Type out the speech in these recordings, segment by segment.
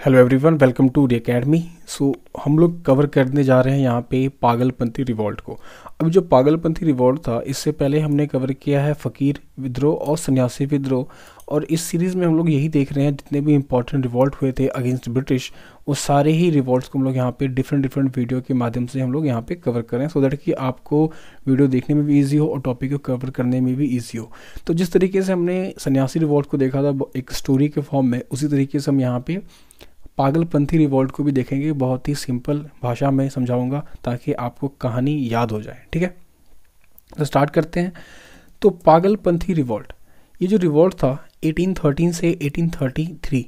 Hello everyone, welcome to the academy. हम लोग cover करने जा रहे हैं यहाँ पे पागलपंथी रिवॉल्ट को। अभी जो पागलपंथी रिवॉल्ट था, इससे पहले हमने कवर किया है फ़कीर विद्रोह और सन्यासी विद्रोह। और इस सीरीज़ में हम लोग यही देख रहे हैं, जितने भी इंपॉर्टेंट रिवॉल्ट हुए थे अगेंस्ट ब्रिटिश, वो सारे ही रिवॉल्ट्स को हम लोग यहाँ पे डिफरेंट वीडियो के माध्यम से हम लोग यहाँ पे कवर करें, सो दैट कि आपको वीडियो देखने में भी ईजी हो और टॉपिक को कवर करने में भी ईजी हो। तो जिस तरीके से हमने सन्यासी रिवॉल्ट को देखा था एक स्टोरी के फॉर्म में, उसी तरीके से हम यहाँ पे पागलपंथी रिवॉल्ट को भी देखेंगे। बहुत ही सिंपल भाषा में समझाऊंगा ताकि आपको कहानी याद हो जाए। ठीक है, तो स्टार्ट करते हैं। तो पागलपंथी रिवॉल्ट, ये जो रिवॉल्ट था 1813 से 1833,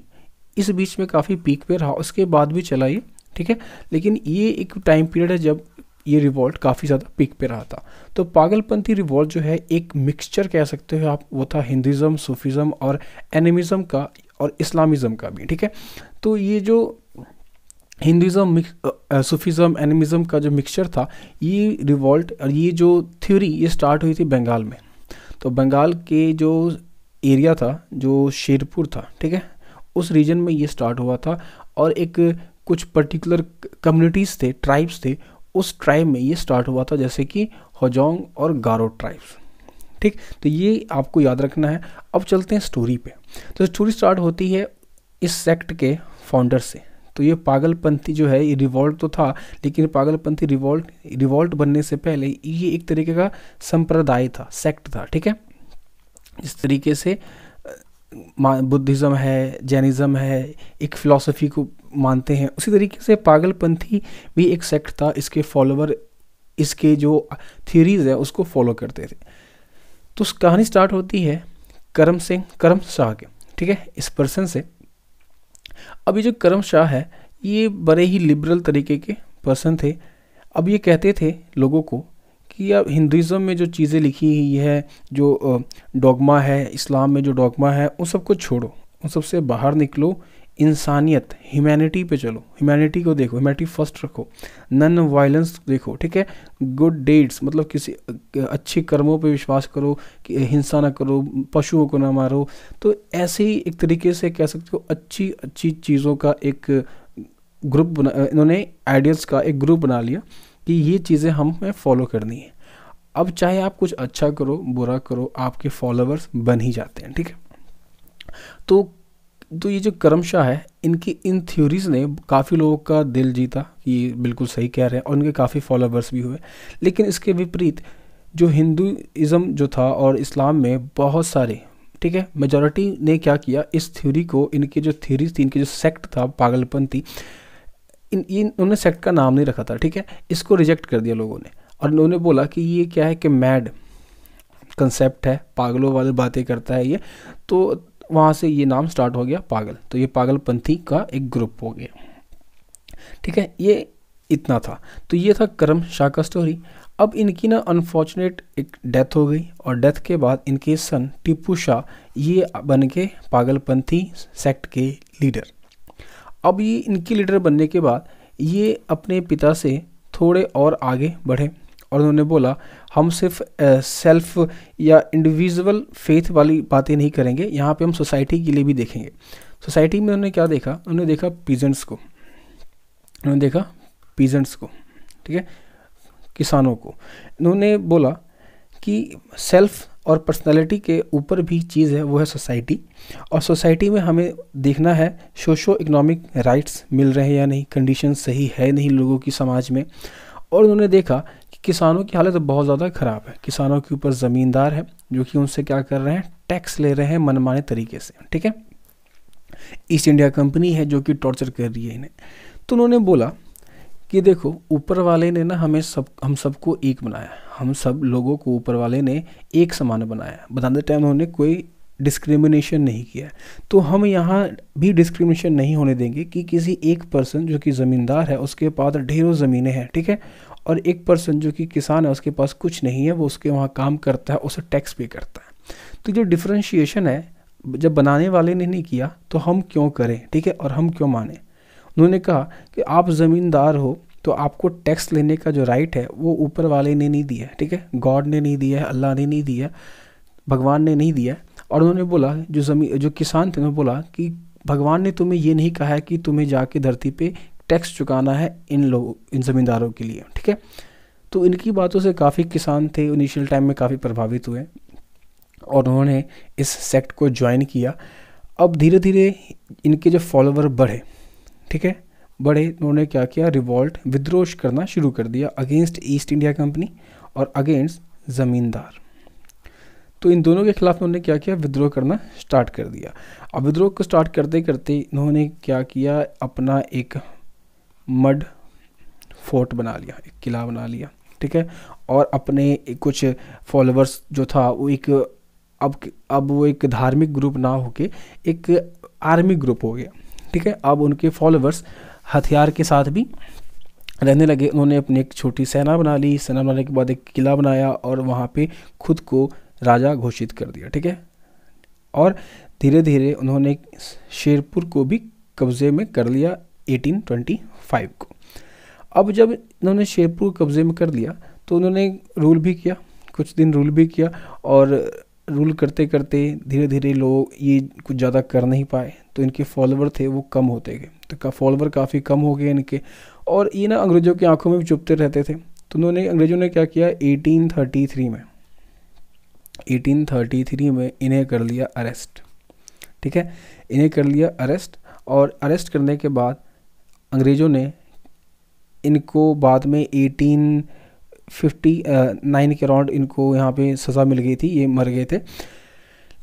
इस बीच में काफ़ी पीक पे रहा, उसके बाद भी चला ये। ठीक है, लेकिन ये एक टाइम पीरियड है जब ये रिवॉल्ट काफ़ी ज़्यादा पीक पे रहा था। तो पागलपंथी रिवॉल्ट जो है एक मिक्सचर कह सकते हो आप, वो था हिंदुज़म, सूफीज़म और एनिमिज़म का और इस्लामिज़म का भी। ठीक है, तो ये जो हिंदुज़म, सूफीज़म, एनिमिज़म का जो मिक्सचर था, ये रिवॉल्ट और ये जो थ्योरी ये स्टार्ट हुई थी बंगाल में। तो बंगाल के जो एरिया था, जो शेरपुर था, ठीक है, उस रीजन में ये स्टार्ट हुआ था। और एक कुछ पर्टिकुलर कम्युनिटीज़ थे, ट्राइब्स थे, उस ट्राइब में ये स्टार्ट हुआ था, जैसे कि होजोंग और गारो ट्राइब्स। ठीक, तो ये आपको याद रखना है। अब चलते हैं स्टोरी पे। तो स्टोरी स्टार्ट होती है इस सेक्ट के फाउंडर से। तो ये पागलपंथी जो है, ये रिवॉल्ट तो था, लेकिन पागलपंथी रिवॉल्ट बनने से पहले ये एक तरीके का संप्रदाय था, सेक्ट था। ठीक है, इस तरीके से बुद्धिज़्म है, जैनिज़्म है, एक फ़िलासफ़ी को मानते हैं, उसी तरीके से पागलपंथी भी एक सेक्ट था। इसके फॉलोवर इसके जो थ्योरीज़ है उसको फॉलो करते थे। तो कहानी स्टार्ट होती है करम शाह के, ठीक है, इस पर्सन से। अब ये जो करम शाह है, ये बड़े ही लिबरल तरीके के पर्सन थे। अब ये कहते थे लोगों को कि अब हिंदुज़म में जो चीज़ें लिखी हुई है, जो डॉगमा है, इस्लाम में जो डॉगमा है, उन सबको छोड़ो, उन सबसे बाहर निकलो, इंसानियत, ह्यूमैनिटी पे चलो, ह्यूमैनिटी को देखो, ह्यूमैनिटी फर्स्ट रखो, नन वायलेंस देखो। ठीक है, गुड डेड्स मतलब किसी अच्छे कर्मों पे विश्वास करो, कि हिंसा ना करो, पशुओं को ना मारो। तो ऐसे ही एक तरीके से कह सकते हो अच्छी अच्छी चीज़ों का एक ग्रुप बना, इन्होंने आइडियल्स का एक ग्रुप बना लिया कि ये चीज़ें हमें फॉलो करनी है। अब चाहे आप कुछ अच्छा करो, बुरा करो, आपके फॉलोअर्स बन ही जाते हैं। ठीक है, तो ये जो करम शाह है, इनकी इन थ्योरीज़ ने काफ़ी लोगों का दिल जीता कि ये बिल्कुल सही कह रहे हैं, और उनके काफ़ी फॉलोअर्स भी हुए। लेकिन इसके विपरीत जो हिंदुइज़्म जो था और इस्लाम में बहुत सारे, ठीक है, मेजॉरिटी ने क्या किया, इस थ्योरी को, इनकी जो थ्योरीज थी, इनकी जो सेक्ट था पागलपंथी, इन्होंने सेक्ट का नाम नहीं रखा था। ठीक है, इसको रिजेक्ट कर दिया लोगों ने, और उन्होंने बोला कि ये क्या है कि मैड कंसेप्ट है, पागलों वाली बातें करता है ये। तो वहाँ से ये नाम स्टार्ट हो गया पागल। तो ये पागलपंथी का एक ग्रुप हो गया। ठीक है, ये इतना था। तो ये था करम शाह का स्टोरी। अब इनकी ना अनफॉर्चुनेट एक डेथ हो गई, और डेथ के बाद इनके सन टीपू शाह ये बन के पागलपंथी सेक्ट के लीडर। अब ये इनके लीडर बनने के बाद ये अपने पिता से थोड़े और आगे बढ़े, और उन्होंने बोला हम सिर्फ सेल्फ या इंडिविजुअल फेथ वाली बातें नहीं करेंगे, यहाँ पे हम सोसाइटी के लिए भी देखेंगे। सोसाइटी में उन्होंने क्या देखा, उन्होंने देखा पीजेंट्स को, ठीक है, किसानों को। उन्होंने बोला कि सेल्फ और पर्सनालिटी के ऊपर भी चीज़ है, वो है सोसाइटी। और सोसाइटी में हमें देखना है सोशो इकोनॉमिक राइट्स मिल रहे हैं या नहीं, कंडीशन सही है नहीं लोगों की समाज में। और उन्होंने देखा कि किसानों की हालत बहुत ज़्यादा ख़राब है। किसानों के ऊपर ज़मींदार है जो कि उनसे क्या कर रहे हैं, टैक्स ले रहे हैं मनमाने तरीके से। ठीक है, ईस्ट इंडिया कंपनी है जो कि टॉर्चर कर रही है इन्हें। तो उन्होंने बोला कि देखो, ऊपर वाले ने ना हम सबको एक बनाया, हम सब लोगों को ऊपर वाले ने एक समान बनाया। बताते टाइम उन्होंने कोई डिस्क्रिमिनेशन नहीं किया। तो हम यहाँ भी डिस्क्रिमिनेशन नहीं होने देंगे कि किसी एक पर्सन जो कि ज़मींदार है उसके पास ढेरों ज़मीनें हैं, ठीक है, और एक पर्सन जो कि किसान है उसके पास कुछ नहीं है, वो उसके वहाँ काम करता है, उसे टैक्स पे करता है। तो जो डिफ्रेंशिएशन है, जब बनाने वाले ने नहीं किया तो हम क्यों करें, ठीक है, और हम क्यों माने। उन्होंने कहा कि आप ज़मींदार हो तो आपको टैक्स लेने का जो राइट है वो ऊपर वाले ने नहीं दिया है, ठीक है, गॉड ने नहीं दिया है, अल्लाह ने नहीं दिया, भगवान ने नहीं दिया। और उन्होंने बोला जो किसान थे, उन्होंने बोला कि भगवान ने तुम्हें ये नहीं कहा है कि तुम्हें जाके धरती पे टैक्स चुकाना है इन ज़मींदारों के लिए, ठीक है। तो इनकी बातों से काफ़ी किसान थे इनिशियल टाइम में काफ़ी प्रभावित हुए और उन्होंने इस सेक्ट को ज्वाइन किया। अब धीरे धीरे इनके जो फॉलोवर बढ़े, ठीक है, बढ़े, उन्होंने क्या किया, रिवॉल्ट, विद्रोह करना शुरू कर दिया अगेंस्ट ईस्ट इंडिया कंपनी और अगेंस्ट ज़मींदार। तो इन दोनों के खिलाफ उन्होंने क्या किया, विद्रोह करना स्टार्ट कर दिया। अब विद्रोह को स्टार्ट करते करते इन्होंने क्या किया, अपना एक मड फोर्ट बना लिया, एक किला बना लिया, ठीक है। और अपने कुछ फॉलोअर्स जो था वो एक अब वो एक धार्मिक ग्रुप ना होके एक आर्मी ग्रुप हो गया, ठीक है। अब उनके फॉलोअर्स हथियार के साथ भी रहने लगे। उन्होंने अपनी एक छोटी सेना बना ली, सेना बनाने के बाद एक किला बनाया और वहाँ पे खुद को राजा घोषित कर दिया, ठीक है। और धीरे धीरे उन्होंने शेरपुर को भी कब्जे में कर लिया 1825 को। अब जब इन्होंने शेरपुर कब्जे में कर लिया तो उन्होंने रूल भी किया, कुछ दिन रूल भी किया और रूल करते करते धीरे धीरे लोग ये कुछ ज़्यादा कर नहीं पाए, तो इनके फॉलोवर थे वो कम होते गए, तो फॉलोवर काफ़ी कम हो गए इनके। और ये ना अंग्रेज़ों की आंखों में भी चुभते रहते थे। तो अंग्रेज़ों ने क्या किया, 1833 में इन्हें कर लिया अरेस्ट, ठीक है, इन्हें कर लिया अरेस्ट। और अरेस्ट करने के बाद अंग्रेज़ों ने इनको बाद में 1859 के अराउंड इनको यहाँ पे सज़ा मिल गई थी, ये मर गए थे।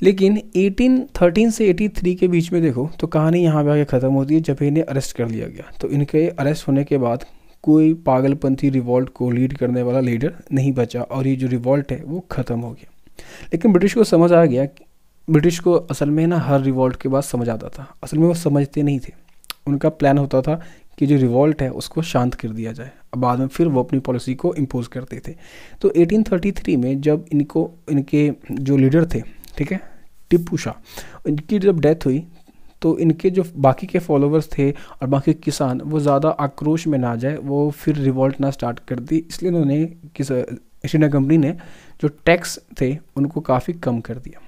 लेकिन 1813 से 83 के बीच में देखो तो कहानी यहाँ पे आके ख़त्म होती है जब इन्हें अरेस्ट कर लिया गया। तो इनके अरेस्ट होने के बाद कोई पागलपंथी रिवॉल्ट को लीड करने वाला लीडर नहीं बचा और ये जो रिवॉल्ट है वो ख़त्म हो गया। लेकिन ब्रिटिश को समझ आ गया, ब्रिटिश को असल में ना हर रिवॉल्ट के बाद समझ आता था, असल में वो समझते नहीं थे। उनका प्लान होता था कि जो रिवॉल्ट है उसको शांत कर दिया जाए, अब बाद में फिर वो अपनी पॉलिसी को इम्पोज करते थे। तो 1833 में जब इनके जो लीडर थे, ठीक है, टिप्पू शाह, इनकी जब डेथ हुई तो इनके जो बाकी के फॉलोअर्स थे और बाकी किसान वो ज़्यादा आक्रोश में ना जाए, वो फिर रिवॉल्ट ना स्टार्ट कर दी, इसलिए उन्होंने ईस्ट इंडिया कंपनी ने जो टैक्स थे उनको काफ़ी कम कर दिया।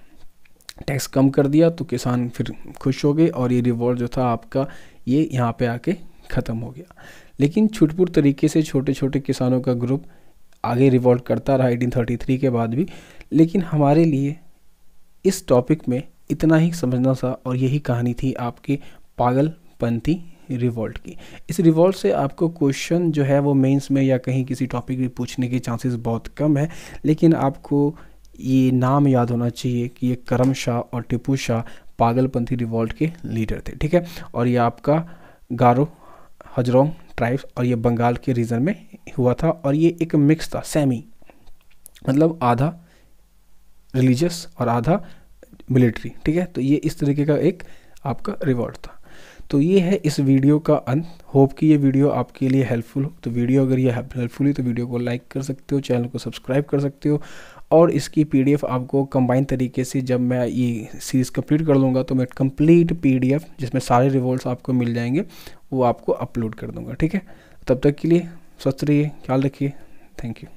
टैक्स कम कर दिया तो किसान फिर खुश हो गए और ये रिवॉल्ट जो था आपका ये यहाँ पे आके ख़त्म हो गया। लेकिन छुटपुट तरीके से छोटे छोटे किसानों का ग्रुप आगे रिवॉल्ट करता रहा 1833 के बाद भी। लेकिन हमारे लिए इस टॉपिक में इतना ही समझना था और यही कहानी थी आपकी पागलपंथी रिवॉल्ट की। इस रिवॉल्ट से आपको क्वेश्चन जो है वो मेंस में या कहीं किसी टॉपिक में पूछने के चांसेस बहुत कम है, लेकिन आपको ये नाम याद होना चाहिए कि ये करम शाह और टिप्पू शाह पागलपंथी रिवॉल्ट के लीडर थे, ठीक है। और ये आपका गारो हजरोंग ट्राइब्स और ये बंगाल के रीजन में हुआ था और ये एक मिक्स था, सेमी, मतलब आधा रिलीजियस और आधा मिलिट्री, ठीक है। तो ये इस तरीके का एक आपका रिवॉल्ट था। तो ये है इस वीडियो का अंत। होप कि ये वीडियो आपके लिए हेल्पफुल हो। तो वीडियो अगर ये हेल्पफुल है तो वीडियो को लाइक कर सकते हो, चैनल को सब्सक्राइब कर सकते हो और इसकी PDF आपको कंबाइन तरीके से जब मैं ये सीरीज़ कंप्लीट कर लूँगा तो मैं कंप्लीट PDF जिसमें सारे रिवॉल्ट्स आपको मिल जाएंगे वो आपको अपलोड कर दूँगा, ठीक है। तब तक के लिए स्वस्थ रहिए, ख्याल रखिए, थैंक यू।